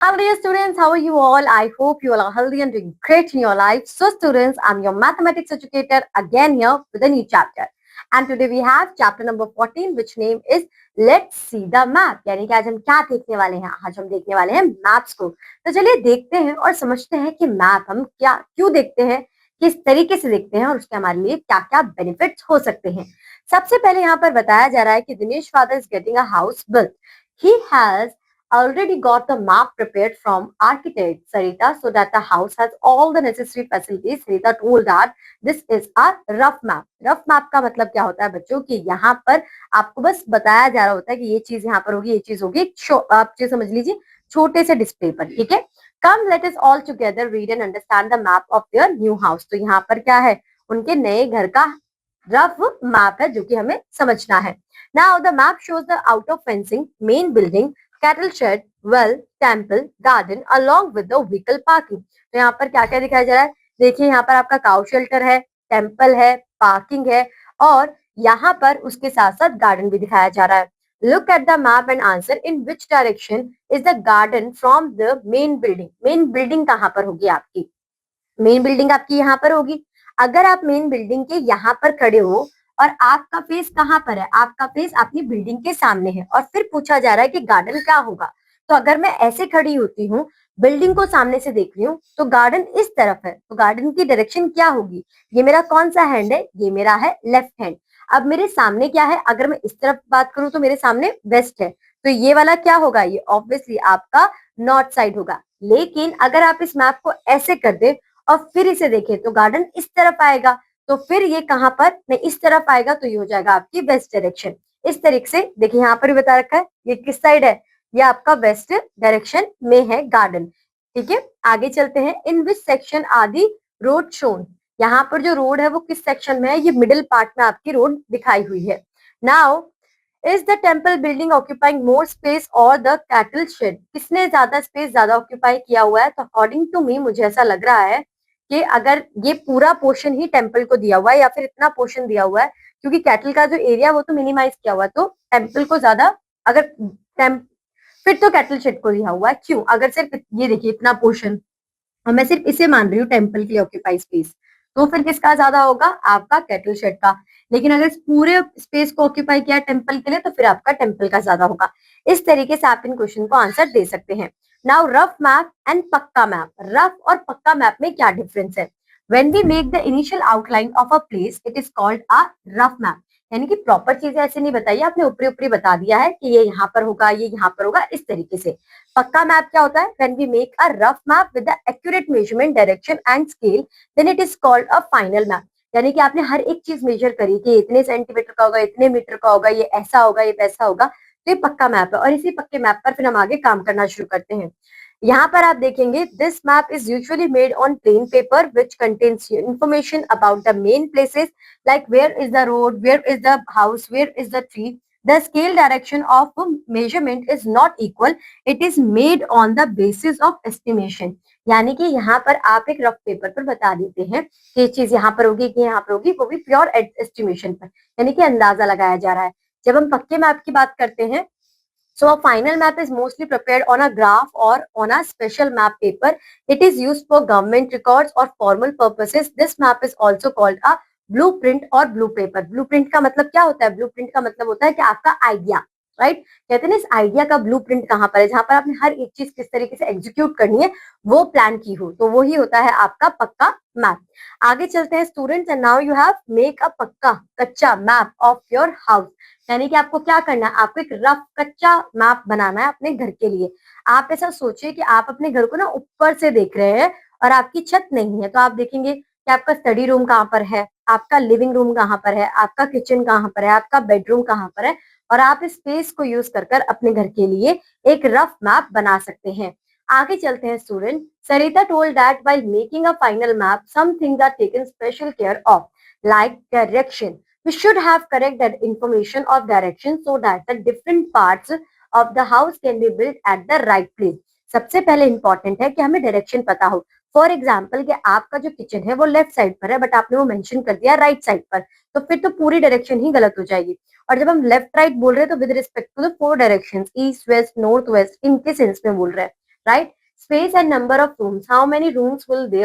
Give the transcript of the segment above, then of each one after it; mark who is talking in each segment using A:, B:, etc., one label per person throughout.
A: Hello dear students, how are you all? I hope you all are healthy and doing great in your life. So students, I'm your mathematics educator again here with a new chapter. And today we have chapter number 14 which name is Let's see the map. यानी कि आज हम क्या देखने वाले हैं? आज हम देखने वाले हैं मैप्स को। तो चलिए देखते हैं और समझते हैं कि मैप हम क्या क्यों देखते हैं, किस तरीके से देखते हैं और उसके हमारे लिए क्या-क्या बेनिफिट्स हो सकते हैं। सबसे पहले यहाँ पर बताया जा रहा है कि Dinesh father is getting a house built. He has already got the map prepared from architect Sarita so that the house has all the necessary facilities. Sarita told that this is a rough map. Rough map का मतलब क्या होता है बच्चों कि यहाँ पर आपको बस बताया जा रहा होता है कि ये चीज यहाँ पर होगी, ये चीज होगी. आप चीज समझ लीजिए छोटे से डिस्प्ले पर. ठीक है, come let us all together read and understand the map of their new house. तो यहाँ पर क्या है, उनके नए घर का रफ मैप है जो कि हमें समझना है. Now the map shows the outer fencing, main building, cattle shed, well, temple, garden along with the vehicle parking. तो यहाँ पर क्या क्या दिखाया जा रहा है, देखिए यहाँ पर आपका काउ शेल्टर है, टेम्पल है, पार्किंग है और यहाँ पर उसके साथ साथ गार्डन भी दिखाया जा रहा है. Look at the map and answer in which direction is the garden from the main building. Main building कहाँ पर होगी आपकी, मेन बिल्डिंग आपकी यहाँ पर होगी. अगर आप मेन बिल्डिंग के यहाँ पर खड़े हो और आपका फेस कहाँ पर है, आपका फेस अपनी बिल्डिंग के सामने है और फिर पूछा जा रहा है कि गार्डन क्या होगा. तो अगर मैं ऐसे खड़ी होती हूँ, बिल्डिंग को सामने से देख रही हूँ तो गार्डन इस तरफ है, तो गार्डन की डायरेक्शन क्या होगी. ये मेरा कौन सा हैंड है, ये मेरा है लेफ्ट हैंड. अब मेरे सामने क्या है, अगर मैं इस तरफ बात करूं तो मेरे सामने वेस्ट है, तो ये वाला क्या होगा, ये ऑब्वियसली आपका नॉर्थ साइड होगा. लेकिन अगर आप इस मैप को ऐसे कर दे और फिर इसे देखें तो गार्डन इस तरफ आएगा, तो फिर ये कहाँ पर, नहीं इस तरफ आएगा, तो ये हो जाएगा आपकी वेस्ट डायरेक्शन. इस तरीके से देखिए यहाँ पर भी बता रखा है ये किस साइड है, ये आपका वेस्ट डायरेक्शन में है गार्डन. ठीक है, आगे चलते हैं. इन विच सेक्शन आदि रोड शोन, यहाँ पर जो रोड है वो किस सेक्शन में है, ये मिडिल पार्ट में आपकी रोड दिखाई हुई है. Now is the temple building occupying more space और द कैटल शेड, किसने ज्यादा स्पेस ज्यादा ऑक्यूपाई किया हुआ है. तो अकॉर्डिंग टू मी मुझे ऐसा लग रहा है कि अगर ये पूरा पोर्शन ही टेम्पल को दिया हुआ है या फिर इतना पोर्शन दिया हुआ है, क्योंकि कैटल का जो एरिया वो तो मिनिमाइज किया हुआ है, तो टेम्पल को ज्यादा अगर फिर तो कैटल शेड को दिया हुआ है. क्यों, अगर सिर्फ ये देखिए इतना पोर्शन और मैं सिर्फ इसे मान रही हूँ टेम्पल के लिए ऑक्यूपाई स्पेस, तो फिर किसका ज्यादा होगा, आपका कैटल शेड का. लेकिन अगर इस पूरे स्पेस को ऑक्यूपाई किया टेम्पल के लिए तो फिर आपका टेम्पल का ज्यादा होगा. इस तरीके से आप इन क्वेश्चन को आंसर दे सकते हैं. Now rough map and pakka map. Rough और पक्का मैप में क्या डिफरेंस है. When we make the initial outline of a place it is called a rough map. यानी कि प्रॉपर चीजें ऐसे नहीं बताई, आपने ऊपरी ऊपरी बता दिया है कि ये यहाँ पर होगा, ये यहाँ पर होगा, इस तरीके से. पक्का मैप क्या होता है, when we make a rough map with the accurate measurement direction and scale then it is called a final map. यानी कि आपने हर एक चीज मेजर करी कि इतने सेंटीमीटर का होगा, इतने मीटर का होगा, ये ऐसा होगा, ये वैसा होगा, तो ये पक्का मैप है. और इसी पक्के मैप पर फिर हम आगे काम करना शुरू करते हैं. यहाँ पर आप देखेंगे this map is usually made on plain paper which contains information about the main places like where is the road, where is the house, where is the tree. The scale direction of measurement is not equal. It is made on the basis of estimation. यानी कि यहाँ पर आप एक rough paper पर बता देते हैं कि ये चीज यहाँ पर होगी कि यहाँ पर होगी, वो भी प्योर एस्टिमेशन पर, यानी कि अंदाजा लगाया जा रहा है. जब हम पक्के मैप की बात करते हैं, so a final map is mostly prepared on a graph or on a special map paper. It is used for government records or formal purposes. This map is also called a blueprint और blue paper. Blueprint का मतलब क्या होता है, blueprint का मतलब होता है कि आपका आइडिया, राइट. कहते हैं ना इस आइडिया का ब्लूप्रिंट कहाँ पर है, जहां पर आपने हर एक चीज किस तरीके से एग्जीक्यूट करनी है वो प्लान की हो, तो वो ही होता है आपका पक्का मैप. आगे चलते हैं students. And now you have make a पक्का कच्चा मैप ऑफ योर हाउस. यानी कि आपको क्या करना है, आपको एक रफ कच्चा मैप बनाना है अपने घर के लिए. आप ऐसा सोचिए कि आप अपने घर को ना ऊपर से देख रहे हैं और आपकी छत नहीं है, तो आप देखेंगे कि आपका स्टडी रूम कहाँ पर है, आपका लिविंग रूम कहाँ पर है, आपका किचन कहाँ पर है, आपका बेडरूम कहाँ पर है, और आप इस स्पेस को यूज कर कर अपने घर के लिए एक रफ मैप बना सकते हैं. आगे चलते हैं student. Sarita told that while making a final map some things are taken special care of like direction. We should have correct that information of direction so that the different parts of the house can be built at the right place. सबसे पहले important है कि हमें direction पता हो. For example कि आपका जो किचन है वो लेफ्ट साइड पर है बट आपने वो मेंशन कर दिया राइट साइड पर, तो फिर तो पूरी डायरेक्शन ही गलत हो जाएगी. और जब हम लेफ्ट राइट बोल रहे हैं तो with respect to the four directions east west north west इनके सेंस में बोल रहे हैं. right? Space and number of rooms. How many rooms will be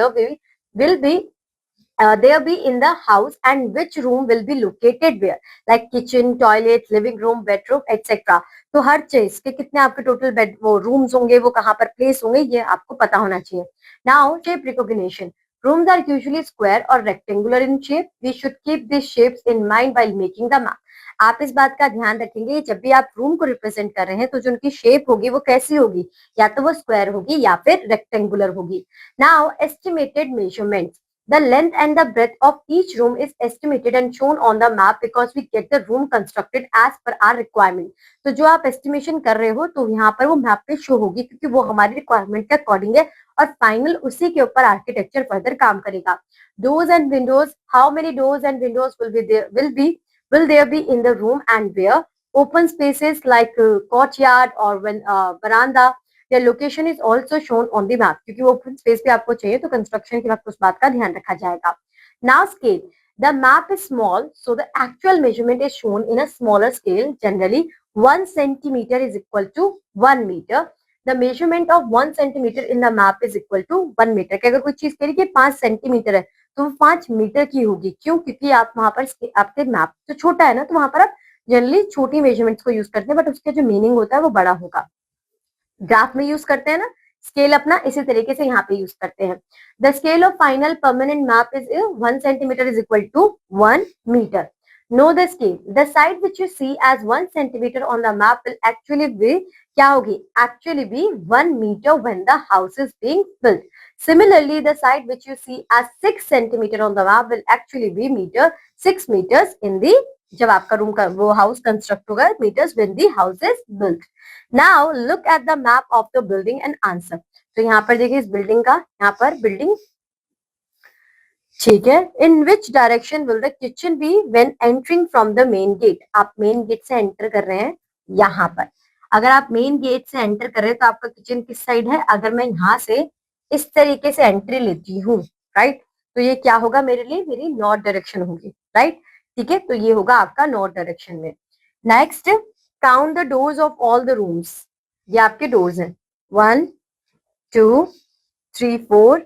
A: there be in the house and which room will be located where, like kitchen, toilet, living room, bedroom, etc. तो हर चीज के कितने आपके total bed वो rooms होंगे, वो कहाँ पर प्लेस होंगे, ये आपको पता होना चाहिए. Now shape recognition. Rooms are usually square or rectangular in shape. We should keep these shapes in mind while making the map. आप इस बात का ध्यान रखेंगे जब भी आप रूम को रिप्रेजेंट कर रहे हैं तो जो उनकी शेप होगी वो कैसी होगी, या तो वो स्क्वायर होगी या फिर रेक्टेंगुलर होगी. Now estimated measurements. The length and the breadth of each room is estimated and shown on the map because we get the room constructed as per our requirement. तो जो आप एस्टिमेशन कर रहे हो तो यहाँ पर वो मैप पे शो होगी क्योंकि वो हमारी रिक्वायरमेंट के अकॉर्डिंग है और फाइनल उसी के ऊपर आर्किटेक्चर फर्दर काम करेगा. Doors and Windows. How many doors and Windows will there be in the room and where. Open spaces like courtyard or veranda. Their location is also shown on the map. क्योंकि open space भी आपको चाहिए तो construction के वक्त उस बात का ध्यान रखा जाएगा. Now scale. The map is small, so the actual measurement is shown in a smaller scale. Generally, 1 centimeter is equal to 1 meter. The measurement of 1 centimeter in the map is equal to 1 meter. कि अगर कोई चीज कह रही है 5 centimetre है तो वो 5 मीटर की होगी. क्यों? क्योंकि आप वहां पर आपके मैप जो छोटा है ना, तो वहां पर आप जनरली छोटी मेजरमेंट्स को यूज करते हैं, बट उसका जो मीनिंग होता है वो बड़ा होगा. ग्राफ में यूज करते हैं ना स्केल अपना, इसी तरीके से यहाँ पे यूज करते हैं. The scale of final permanent map is 1 centimetre is equal to 1 metre. Know the scale. The side which you see as 1 centimetre on the map will actually be क्या होगी, actually be 1 metre when the house is being built. Similarly, the side which you see as 6 centimeter on the map will actually be 6 meters in the जब आपका room का वो house construct होगा, meters when the house is built. Now look at the map of the building and answer. तो यहाँ पर देखिए इस बिल्डिंग का, यहाँ पर बिल्डिंग ठीक है. In which direction will the kitchen be when entering from the main gate? आप मेन गेट से एंटर कर रहे हैं यहाँ पर. अगर आप मेन गेट से एंटर कर रहे हैं तो आपका किचन किस साइड है. अगर मैं यहाँ से इस तरीके से एंट्री लेती हूँ, राइट, तो ये क्या होगा मेरे लिए, मेरी नॉर्थ डायरेक्शन होगी, राइट. ठीक है, तो ये होगा आपका नॉर्थ डायरेक्शन में. Next, count the doors of all the rooms. ये आपके डोर्स हैं 1 2 3 4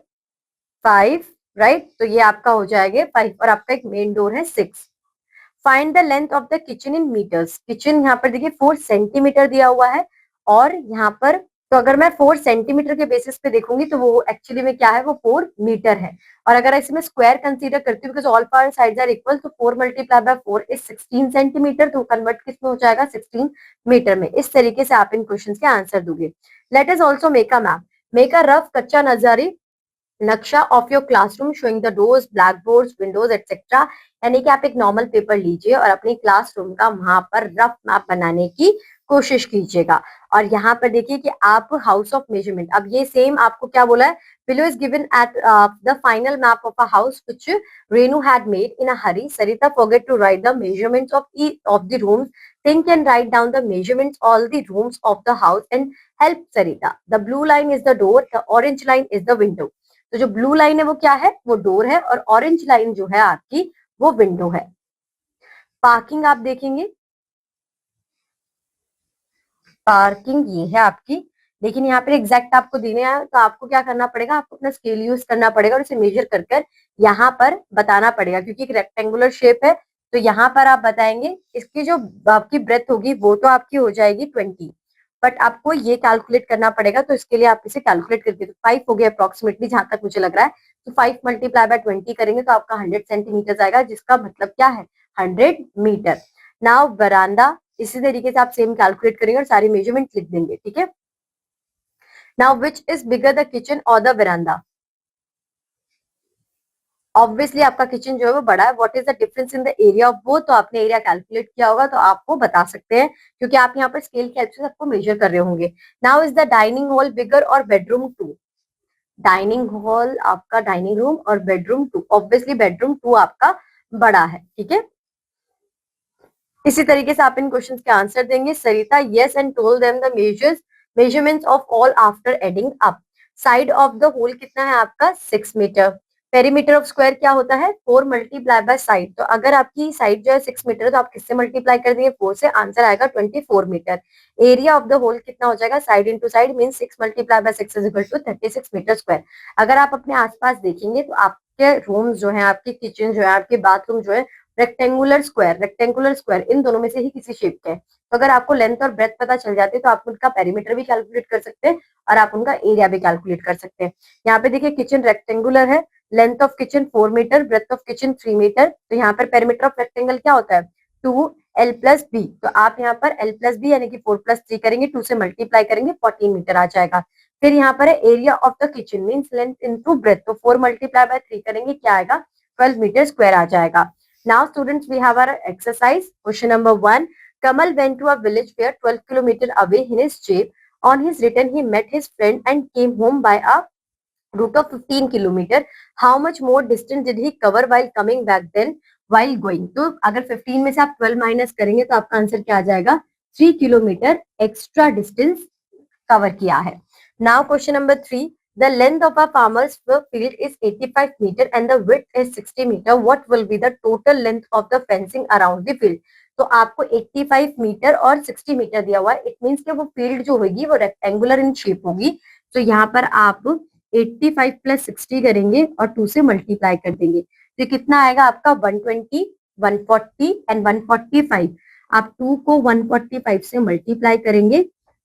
A: 5, राइट. तो ये आपका हो जाएगा 5 और आपका एक मेन डोर है 6. Find the length of the kitchen in metres. Kitchen यहाँ पर देखिए 4 सेंटीमीटर दिया हुआ है और यहाँ पर तो अगर मैं 4 सेंटीमीटर के बेसिस पे देखूंगी तो वो एक्चुअली में क्या है, वो 4 मीटर है. और अगर इसमें स्क्वायर कंसीडर करती हूँ because all power sides are equal, तो 4 मल्टीप्लाई बाय 4 इज 16 सेंटीमीटर. तो कन्वर्ट किस में हो जाएगा, 16 मीटर में. इस तरीके से आप इन क्वेश्चन के आंसर दोगे. Let us also make a map. Make a rough कच्चा नजारी नक्शा of your classroom showing the doors, black boards, Windows etcetera. यानी कि आप एक नॉर्मल पेपर लीजिए और अपनी क्लासरूम का वहां पर रफ मैप बनाने की कोशिश कीजिएगा. और यहाँ पर देखिए कि आप हाउस ऑफ मेजरमेंट, अब ये सेम आपको क्या बोला है, below is given at the final map of a house which Renu had made in a hurry. Sarita forget to write the measurements of each of the rooms. Think and write down the measurements all the rooms of the house and help Sarita. The blue line is the door, the orange line is the window. तो जो blue line है वो क्या है, वो door है, और orange line जो है आपकी वो विंडो है. पार्किंग आप देखेंगे, पार्किंग ये है आपकी, लेकिन यहाँ पर एग्जैक्ट आपको देने आया तो आपको क्या करना पड़ेगा, आपको अपना स्केल यूज करना पड़ेगा और उसे मेजर कर कर यहाँ पर बताना पड़ेगा. क्योंकि एक रेक्टेंगुलर शेप है तो यहाँ पर आप बताएंगे इसकी जो आपकी ब्रेथ होगी वो तो आपकी हो जाएगी 20, बट आपको ये कैलकुलेट करना पड़ेगा. तो इसके लिए आप इसे कैलकुलेट करके, तो 5 हो गया अप्रोक्सीमेटली जहां तक मुझे लग रहा है. तो 5 मल्टीप्लाई बाय 20 करेंगे तो आपका 100 सेंटीमीटर आएगा, जिसका मतलब क्या है, 100 मीटर. नाउ बरामदा, इसी तरीके से आप सेम कैलकुलेट करेंगे और सारी मेजरमेंट लिख देंगे. ठीक है. Now which is bigger the kitchen और द बरामदा. ऑब्वियसली आपका किचन जो है वो बड़ा है. What is the difference in the area of वो, तो आपने एरिया कैलकुलेट किया होगा तो आप वो बता सकते हैं क्योंकि आप यहाँ पर स्केल के हेल्प से सबको मेजर कर रहे होंगे. Now is the dining hall bigger और बेडरूम 2. डाइनिंग हॉल आपका डाइनिंग रूम और बेडरूम 2, ऑब्वियसली बेडरूम 2 आपका बड़ा है. ठीक है. इसी तरीके से आप इन क्वेश्चन के आंसर देंगे. Sarita yes and told them the measurements of all after adding up. Side of the whole कितना है आपका 6 मीटर. पेरीमीटर ऑफ स्क्वायर क्या होता है 4 मल्टीप्लाई बाय साइड। तो अगर आपकी साइड जो है 6 मीटर है तो आप किससे मल्टीप्लाई कर देंगे 4 से, आंसर आएगा 24 metre. Area of the whole कितना हो जाएगा side into side mean 6 multiply by 6 is equal to 36 metre square. अगर आप अपने आसपास देखेंगे तो आपके रूम्स जो है, आपके किचन जो है, आपके बाथरूम जो है रेक्टेंगुलर स्क्वायर इन दोनों में से ही किसी शेप के हैं। तो अगर आपको लेंथ और ब्रेथ पता चल जाती है तो आप उनका पेरीमीटर भी कैलकुलेट कर सकते हैं और आप उनका एरिया भी कैलकुलेट कर सकते हैं। यहाँ पे देखिए किचन रेक्टेंगुलर है, length of kitchen 4 metre, breadth of kitchen 3 metre. तो यहाँ पर पेरीमीटर ऑफ रेक्टेंगल क्या होता है 2l+b। तो आप यहाँ पर l+b यानी कि 4+3 करेंगे, 2 से मल्टीप्लाई करेंगे 14 मीटर आ जाएगा। फिर यहाँ पर है area of the kitchen means length into breadth. तो 4 मल्टीप्लाई बाय 3 करेंगे क्या आएगा 12 मीटर स्क्वायर आ जाएगा। Now students we have our exercise question number 1। Kamal went to a village where 12 kilometers away in his jeep. On his return, he met his friend and came home by a route of 15 kilometer. How much more distance did he cover while coming back then while going? तो अगर 15 में से आप 12 minus करेंगे तो आपका answer क्या आ जाएगा 3 किलोमीटर एक्स्ट्रा डिस्टेंस कवर किया है। Now question number 3. The length of a farmer's field is 85 meter and the width is 60 meter. What will be the total length of the fencing around the field? तो आपको 85 metre और 60 metre दिया हुआ है। It means कि वो field जो होगी वो रेक्टेंगुलर इन शेप होगी। तो यहाँ पर आप 85 प्लस 60 करेंगे और 2 से मल्टीप्लाई कर देंगे तो कितना आएगा आपका 120, 140 एंड 145। आप 2 को 145 से मल्टीप्लाई करेंगे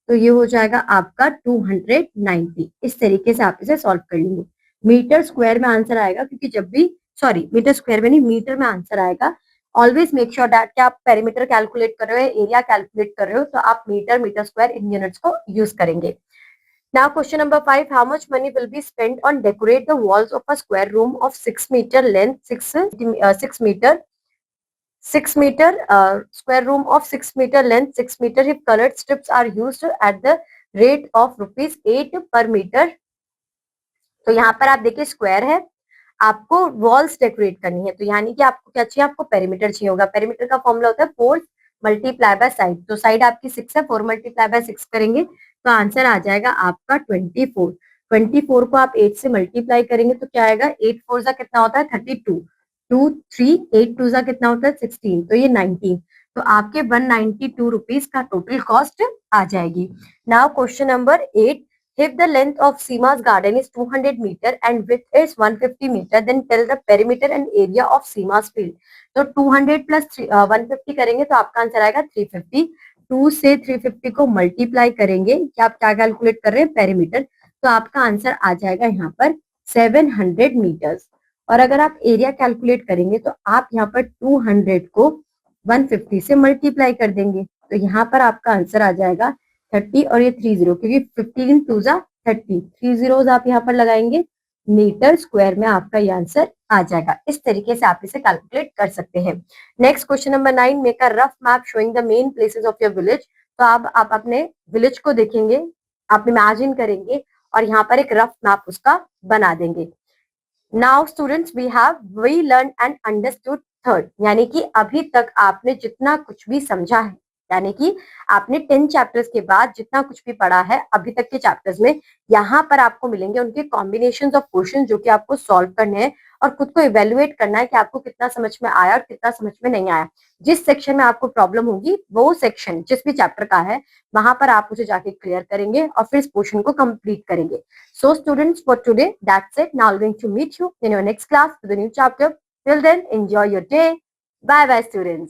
A: तो ये हो जाएगा आपका 290। इस तरीके से आप इसे सॉल्व कर लेंगे। मीटर स्क्वायर में आंसर आएगा क्योंकि जब भी मीटर स्क्वायर में नहीं मीटर में आंसर आएगा। ऑलवेज मेक श्योर दैट कि आप पेरीमीटर कैलकुलेट कर रहे हो, एरिया कैलकुलेट कर रहे हो तो आप मीटर स्क्वायर इन यूनिट्स को यूज करेंगे। Now question number 5. How much money will be spent on decorate the walls of a square room of 6 meter length, 6 meter square room of 6 meter length, 6 meter if colored strips are used at the rate of rupees 8 per meter. तो यहाँ पर आप देखिए square है, आपको walls decorate करनी है तो यानी कि आपको क्या चाहिए आपको पेरीमीटर चाहिए होगा। पेरीमीटर का फॉर्मूला होता है 4 मल्टीप्लाई बाय साइड। तो साइड आपकी 6 है, 4 मल्टीप्लाई बाय 6 करेंगे तो आंसर आ जाएगा आपका 24। 24 को आप 8 से मल्टीप्लाई करेंगे तो क्या आएगा 8 4 सा कितना होता है 32, 2 3 8 2 सा कितना होता है 16 तो ये 19। तो आपके 192 रुपीज का टोटल कॉस्ट आ जाएगी। Now question number 8। If the length of Seema's garden is 200 meter and width is 150 meter, then tell the perimeter and area of Seema's field. तो 200 प्लस 150 करेंगे तो आपका आंसर आएगा 350। 2 से 350 को मल्टीप्लाई करेंगे कि आप क्या कैलकुलेट कर रहे हैं पेरीमीटर, तो आपका आंसर आ जाएगा यहाँ पर 700 मीटर्स। और अगर आप एरिया कैलकुलेट करेंगे तो आप यहाँ पर 200 को 150 से मल्टीप्लाई कर देंगे तो यहाँ पर आपका आंसर आ जाएगा 30 और ये 30 क्योंकि 15 2 जा 30, 3 zeros आप यहाँ पर लगाएंगे मीटर स्क्वायर में आपका ये आंसर आ जाएगा। इस तरीके से आप इसे कैलकुलेट कर सकते हैं। Next question number 9। Make a rough map showing the main places of your village. तो आप अपने विलेज को देखेंगे, आप इमेजिन करेंगे और यहाँ पर एक रफ मैप उसका बना देंगे। Now students we learn and understood third, यानी कि अभी तक आपने जितना कुछ भी समझा है, यानी कि आपने 10 चैप्टर्स के बाद जितना कुछ भी पढ़ा है अभी तक के चैप्टर्स में, यहाँ पर आपको मिलेंगे उनके कॉम्बिनेशन ऑफ क्वेश्चन जो कि आपको सॉल्व करने हैं और खुद को इवेल्युएट करना है कि आपको कितना समझ में आया और कितना समझ में नहीं आया। जिस सेक्शन में आपको प्रॉब्लम होगी वो सेक्शन जिस भी चैप्टर का है वहां पर आप उसे जाके क्लियर करेंगे और फिर इस पोर्शन को कंप्लीट करेंगे। So students for today that's it. Now going to meet you in your next class with a new chapter. Till then enjoy your day. Bye bye students.